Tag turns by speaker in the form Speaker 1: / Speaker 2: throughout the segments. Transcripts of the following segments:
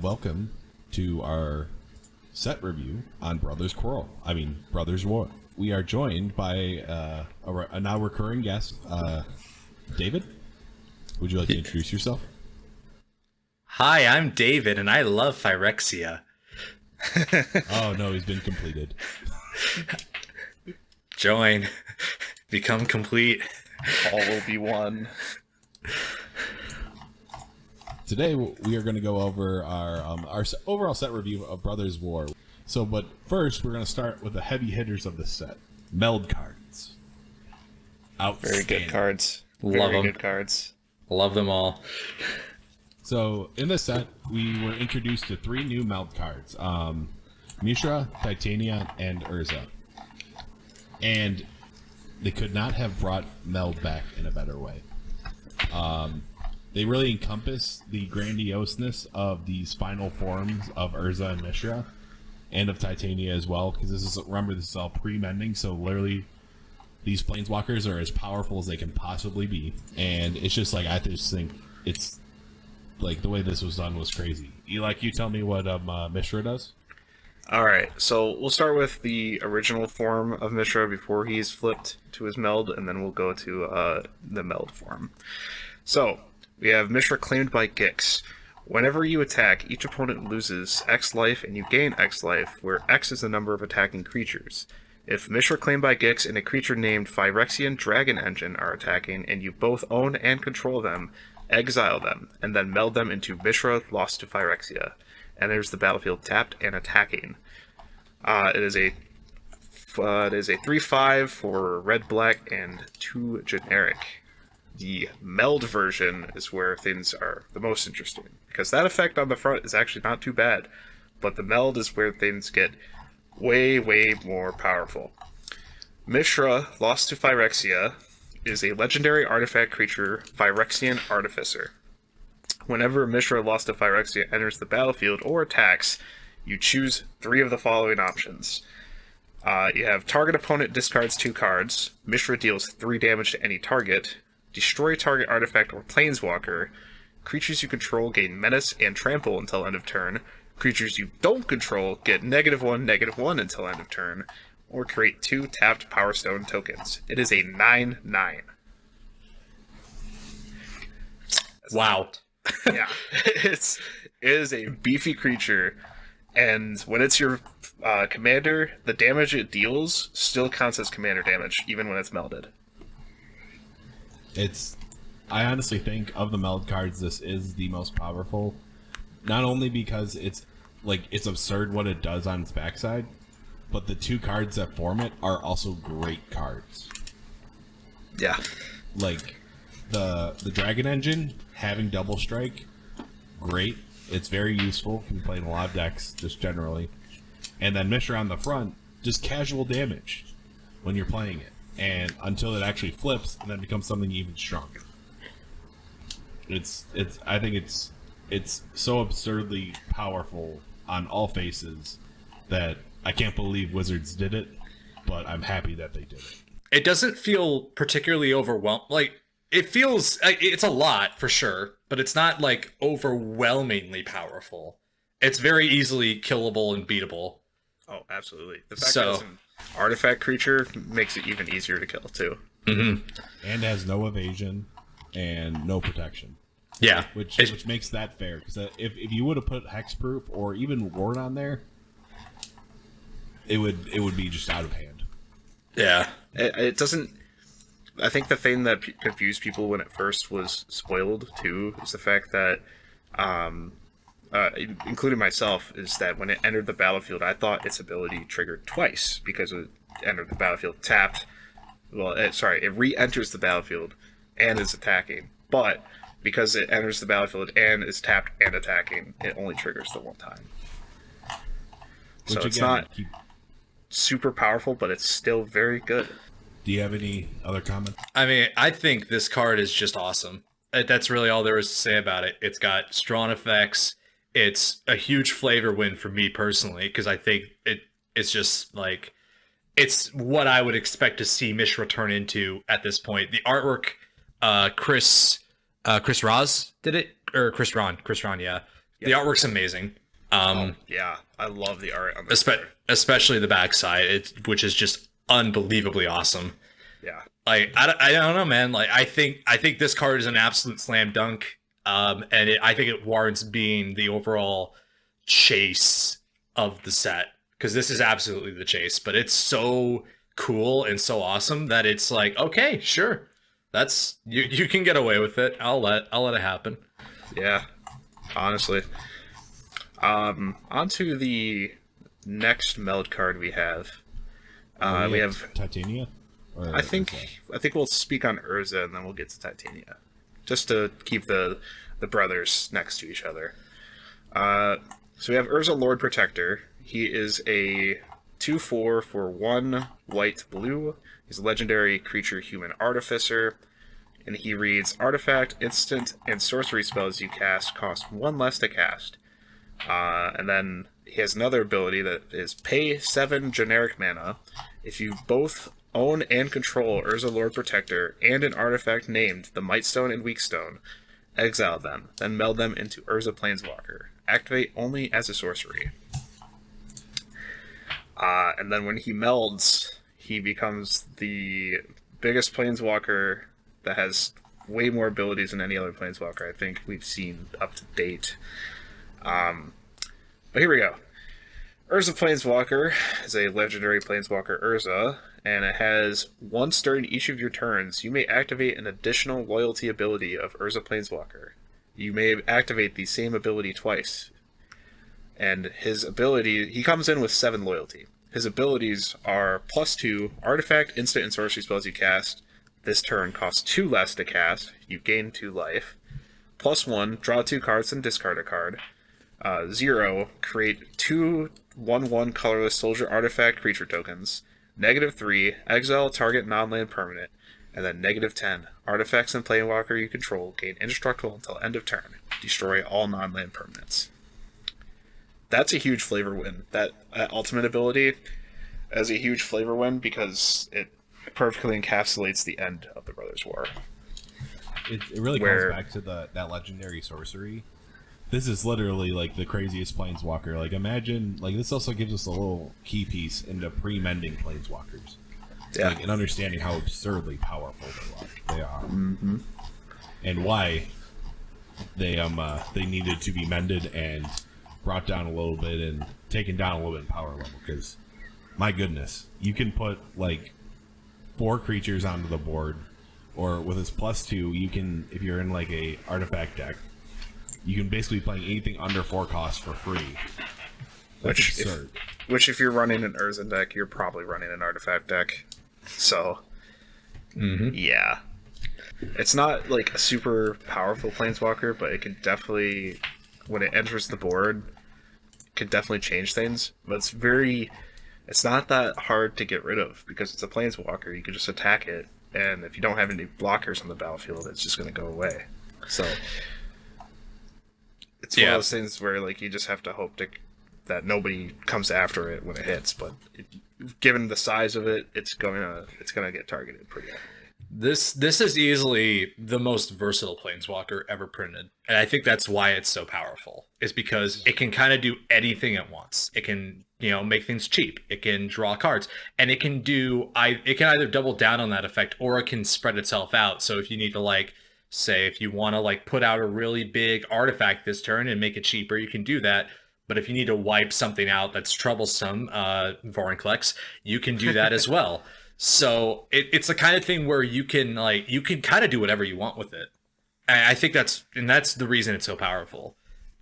Speaker 1: welcome to our set review on Brothers War. We are joined by a now recurring guest, David. Would you like to introduce yourself?
Speaker 2: Hi, I'm David, and I love Phyrexia.
Speaker 1: Oh no, he's been completed.
Speaker 2: Join. Become complete.
Speaker 3: All will be one.
Speaker 1: Today we are going to go over our overall set review of Brothers War. But first we're going to start with the heavy hitters of the set. Meld Cards.
Speaker 3: Very good cards.
Speaker 2: Love them.
Speaker 3: Good cards.
Speaker 2: Love them all.
Speaker 1: So in this set we were introduced to 3 new Meld Cards. Mishra, Titania, and Urza. And they could not have brought Meld back in a better way. They really encompass the grandioseness of these final forms of Urza and Mishra, and of Titania as well, because this is all pre-mending, so literally these planeswalkers are as powerful as they can possibly be, and it's just like, I just think it's like the way this was done was crazy. You tell me what Mishra does?
Speaker 3: Alright, so we'll start with the original form of Mishra before he's flipped to his Meld, and then we'll go to the Meld form. So, we have Mishra claimed by Gix. Whenever you attack, each opponent loses X life and you gain X life, where X is the number of attacking creatures. If Mishra claimed by Gix and a creature named Phyrexian Dragon Engine are attacking, and you both own and control them, exile them, and then meld them into Mishra lost to Phyrexia. Enters the battlefield tapped and attacking. It is a 3/5 for red, black, and 2 generic. The Meld version is where things are the most interesting, because that effect on the front is actually not too bad, but the Meld is where things get way, way more powerful. Mishra, lost to Phyrexia, is a legendary artifact creature, Phyrexian Artificer. Whenever Mishra, lost to Phyrexia, enters the battlefield or attacks, you choose 3 of the following options. You have target opponent discards 2 cards, Mishra deals 3 damage to any target, destroy target artifact or planeswalker, creatures you control gain menace and trample until end of turn, creatures you don't control get -1/-1 until end of turn, or create 2 tapped Power Stone tokens. It is a 9/9.
Speaker 2: Wow.
Speaker 3: Yeah, it is a beefy creature, and when it's your commander, the damage it deals still counts as commander damage, even when it's melded.
Speaker 1: I honestly think of the Meld cards, this is the most powerful. Not only because it's absurd what it does on its backside, but the 2 cards that form it are also great cards.
Speaker 3: Yeah.
Speaker 1: Like the Dragon Engine having double strike, great. It's very useful. Can be played in a lot of decks, just generally. And then Mishra on the front, just casual damage when you're playing it, and until it actually flips and then becomes something even stronger. I think it's so absurdly powerful on all faces that I can't believe Wizards did it, but I'm happy that they did it.
Speaker 2: It doesn't feel particularly overwhelming. Like, it feels... It's a lot, for sure, but it's not, like, overwhelmingly powerful. It's very easily killable and beatable.
Speaker 3: Oh, absolutely. The fact that it's an artifact creature makes it even easier to kill, too.
Speaker 2: Mm-hmm.
Speaker 1: And has no evasion and no protection.
Speaker 2: Yeah.
Speaker 1: Which makes that fair, because if you would have put Hexproof or even Ward on there, it would be just out of hand.
Speaker 2: Yeah.
Speaker 3: It doesn't... I think the thing that confused people when it first was spoiled, too, is the fact that, including myself, is that when it entered the battlefield, I thought its ability triggered twice, because it entered the battlefield tapped. Well, it re-enters the battlefield and is attacking. But because it enters the battlefield and is tapped and attacking, it only triggers the one time. So it's not super powerful, but it's still very good.
Speaker 1: Do you have any other comments?
Speaker 2: I mean, I think this card is just awesome. That's really all there is to say about it. It's got strong effects. It's a huge flavor win for me personally, because I think it's just like, it's what I would expect to see Mishra turn into at this point. The artwork, Chris Roz did it, or Chris Ron, yeah. The artwork's amazing.
Speaker 3: Yeah, I love the art on this.
Speaker 2: Especially the backside, which is just unbelievably awesome.
Speaker 3: Yeah.
Speaker 2: Like I don't know, man. Like I think this card is an absolute slam dunk. I think it warrants being the overall chase of the set, because this is absolutely the chase. But it's so cool and so awesome that it's like, okay, sure, that's you can get away with it. I'll let it happen.
Speaker 3: Yeah, honestly. Onto the next Meld card we have. We have
Speaker 1: Titania.
Speaker 3: I think we'll speak on Urza and then we'll get to Titania, just to keep the brothers next to each other. So we have Urza Lord Protector. He is a 2/4 for 1 white blue. He's a legendary creature human artificer, and he reads artifact, instant, and sorcery spells you cast cost 1 less to cast. And then he has another ability that is pay 7 generic mana. If you both own and control Urza Lord Protector and an artifact named the Mightstone and Weakstone, exile them, then meld them into Urza Planeswalker. Activate only as a sorcery. And then when he melds, he becomes the biggest Planeswalker that has way more abilities than any other Planeswalker I think we've seen up to date. But here we go. Urza Planeswalker is a legendary Planeswalker Urza, and it has once during each of your turns, you may activate an additional loyalty ability of Urza Planeswalker. You may activate the same ability twice. And his ability, he comes in with 7 loyalty. His abilities are +2, artifact, instant, and sorcery spells you cast. This turn costs 2 less to cast. You gain 2 life. +1, draw 2 cards and discard a card. 0, create 2 1/1 colorless soldier artifact creature tokens. -3, exile target non-land permanent. And then -10, artifacts and Planeswalker you control gain indestructible until end of turn. Destroy all non-land permanents. That's a huge flavor win. That ultimate ability is a huge flavor win because it perfectly encapsulates the end of the Brothers' War.
Speaker 1: It really comes back to that legendary sorcery. This is literally like the craziest Planeswalker. Like imagine, like this also gives us a little key piece into pre-mending Planeswalkers.
Speaker 3: Yeah.
Speaker 1: Like, and understanding how absurdly powerful they are.
Speaker 3: Mm-hmm.
Speaker 1: And why they needed to be mended and brought down a little bit and taken down a little bit in power level, because my goodness, you can put like 4 creatures onto the board, or with his +2 you can, if you're in like a artifact deck, you can basically play anything under 4 costs for free. That's absurd.
Speaker 3: Which if you're running an Urza deck, you're probably running an artifact deck. So yeah, it's not like a super powerful Planeswalker, but it can definitely, when it enters the board, could definitely change things. But it's not that hard to get rid of because it's a Planeswalker. You can just attack it, and if you don't have any blockers on the battlefield, it's just going to go away. So it's one of those things where like you just have to hope that nobody comes after it when it hits. But given the size of it, it's gonna get targeted pretty heavily.
Speaker 2: This is easily the most versatile Planeswalker ever printed, and I think that's why it's so powerful. Is because it can kind of do anything at once. It can, make things cheap. It can draw cards, and it can either double down on that effect or it can spread itself out. So if you need to say if you want to put out a really big artifact this turn and make it cheaper, you can do that. But if you need to wipe something out that's troublesome, Vorinclex, you can do that as well. So it's the kind of thing where you can kind of do whatever you want with it. And I think that's the reason it's so powerful.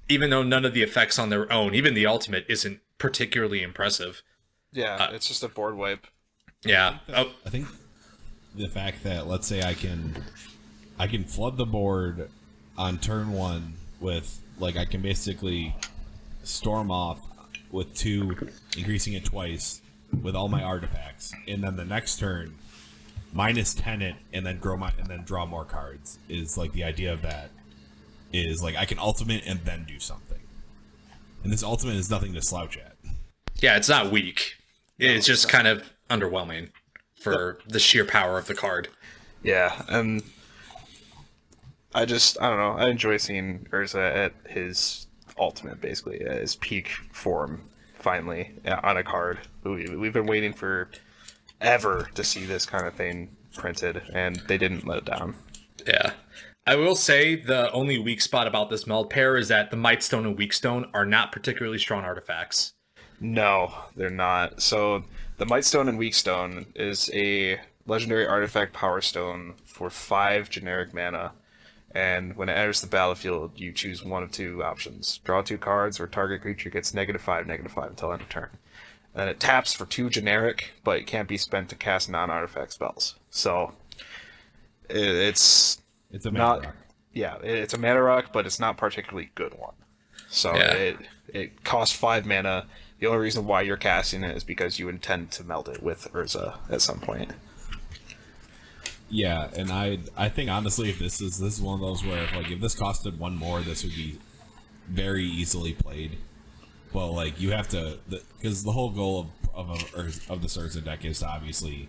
Speaker 2: Even though none of the effects on their own, even the ultimate, isn't particularly impressive.
Speaker 3: Yeah, it's just a board wipe.
Speaker 2: Yeah.
Speaker 1: I think the fact that, let's say I can flood the board on turn 1 with, I can basically storm off with 2, increasing it twice with all my artifacts, and then the next turn -10 it and then draw more cards is the idea of that is I can ultimate and then do something. And this ultimate is nothing to slouch at.
Speaker 2: Yeah, it's not weak. It's just kind of underwhelming for the sheer power of the card.
Speaker 3: Yeah, and I don't know. I enjoy seeing Urza at his ultimate, basically, his peak form, finally, on a card. We've been waiting for ever to see this kind of thing printed, and they didn't let it down.
Speaker 2: Yeah. I will say the only weak spot about this meld pair is that the Mightstone and Weakstone are not particularly strong artifacts.
Speaker 3: No, they're not. So the Mightstone and Weakstone is a legendary artifact power stone for 5 generic mana, and when it enters the battlefield, you choose one of 2 options. Draw 2 cards, or target creature gets -5/-5 until end of turn. And it taps for 2 generic, but it can't be spent to cast non-artifact spells. So it's
Speaker 1: a mana
Speaker 3: not,
Speaker 1: rock.
Speaker 3: yeah, it's a mana rock, but it's not particularly good one. So it costs 5 mana. The only reason why you're casting it is because you intend to meld it with Urza at some point.
Speaker 1: Yeah, and I think honestly, if this is one of those where if this costed 1 more, this would be very easily played. But like you have to, because the whole goal of the Urza deck is to obviously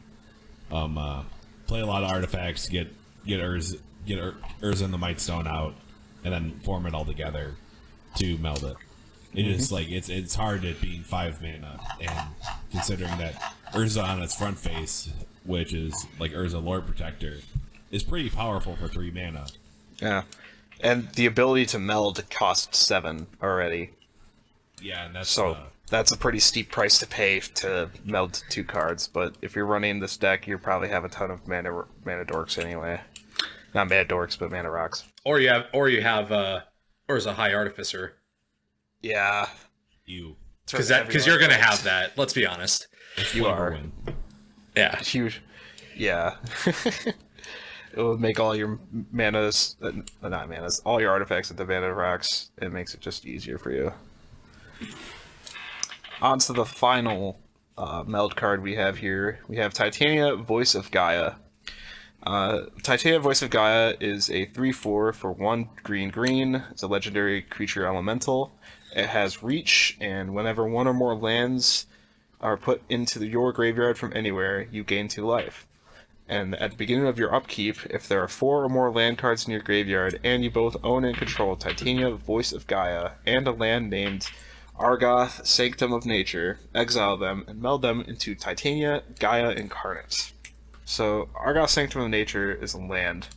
Speaker 1: play a lot of artifacts, get Urza and the Mightstone out, and then form it all together to meld it. It is like it's hard at being 5 mana, and considering that Urza on its front face, which is like Urza Lord Protector, is pretty powerful for 3 mana.
Speaker 3: Yeah, and the ability to meld costs 7 already.
Speaker 1: Yeah, and that's
Speaker 3: that's a pretty steep price to pay to meld 2 cards. But if you're running this deck, you probably have a ton of mana dorks anyway. Not mana dorks, but mana rocks.
Speaker 2: Or you have Urza High Artificer.
Speaker 3: Yeah,
Speaker 2: because you're gonna have that. Let's be honest.
Speaker 3: You are.
Speaker 2: Yeah.
Speaker 3: Huge. Yeah. It will make all your manas, not manas, all your artifacts into mana rocks. It makes it just easier for you. On to the final meld card we have here. We have Titania, Voice of Gaia. Titania, Voice of Gaia is a 3/4 for 1 green. It's a legendary creature elemental. It has reach, and whenever 1 or more lands are put into your graveyard from anywhere, you gain 2 life. And at the beginning of your upkeep, if there are 4 or more land cards in your graveyard, and you both own and control Titania, Voice of Gaia, and a land named Argoth, Sanctum of Nature, exile them and meld them into Titania, Gaia Incarnate. So, Argoth, Sanctum of Nature is a land.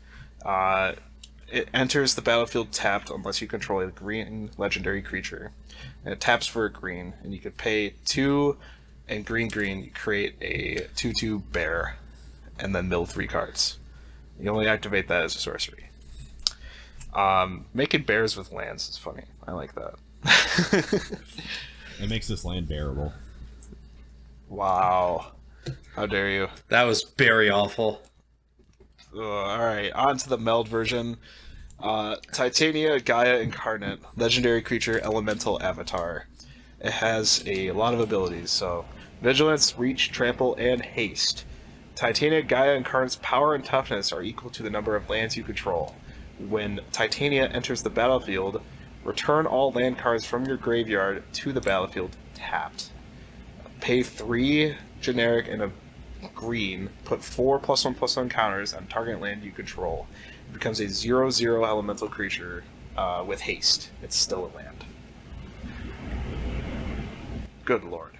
Speaker 3: It enters the battlefield tapped unless you control a green legendary creature. And it taps for a green, and you could pay 2 and green, you create a 2/2 bear, and then mill 3 cards. You only activate that as a sorcery. Making bears with lands is funny. I like that.
Speaker 1: It makes this land bearable.
Speaker 3: Wow. How dare you.
Speaker 2: That was very awful.
Speaker 3: Alright, on to the meld version. Titania, Gaia Incarnate, legendary creature, elemental avatar. It has a lot of abilities, so Vigilance, Reach, Trample, and Haste. Titania, Gaia Incarnate's power and toughness are equal to the number of lands you control. When Titania enters the battlefield, return all land cards from your graveyard to the battlefield tapped. Pay 3 generic and a green, put 4 +1/+1 counters on target land you control. It becomes a 0/0 elemental creature with haste. It's still a land. Good lord.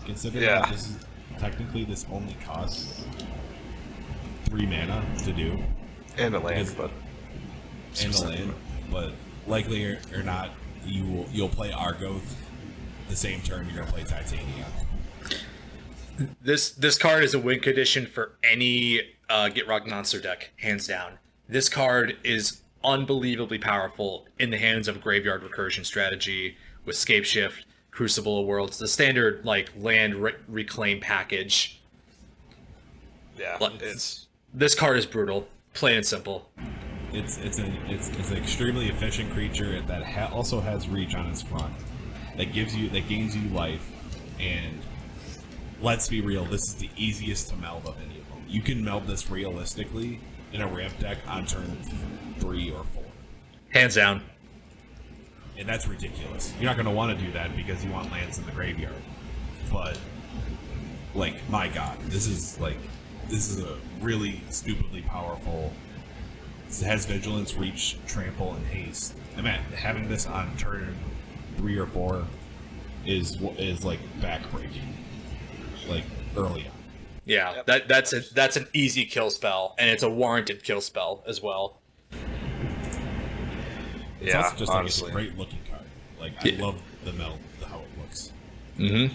Speaker 1: Considering that this is technically this only costs 3 mana to do.
Speaker 3: And a land,
Speaker 1: but likely or not, you'll play Argoth the same turn you're gonna play Titania.
Speaker 2: This card is a win condition for any Get Rock Monster deck, hands down. This card is unbelievably powerful in the hands of a graveyard recursion strategy with Scapeshift, Crucible of Worlds, the standard like land reclaim package.
Speaker 3: Yeah,
Speaker 2: this card is brutal, plain and simple.
Speaker 1: It's an extremely efficient creature that also has reach on its front. That gains you life, and let's be real, this is the easiest to meld of any of them. You can meld this realistically in a ramp deck on turn 3 or 4.
Speaker 2: Hands down.
Speaker 1: And that's ridiculous. You're not going to want to do that because you want lands in the graveyard. But, like, my god, this is a really stupidly powerful
Speaker 4: It has vigilance, reach, trample, and haste. I mean, having this on turn 3 or 4 is like backbreaking, like early on.
Speaker 2: Yeah, that's an easy kill spell, and it's a warranted kill spell as well.
Speaker 4: It's
Speaker 3: Yeah,
Speaker 4: also just
Speaker 3: honestly.
Speaker 4: like, it's a great looking card. Like I
Speaker 2: Yeah.
Speaker 4: love the meld, how it looks.
Speaker 2: Mm-hmm.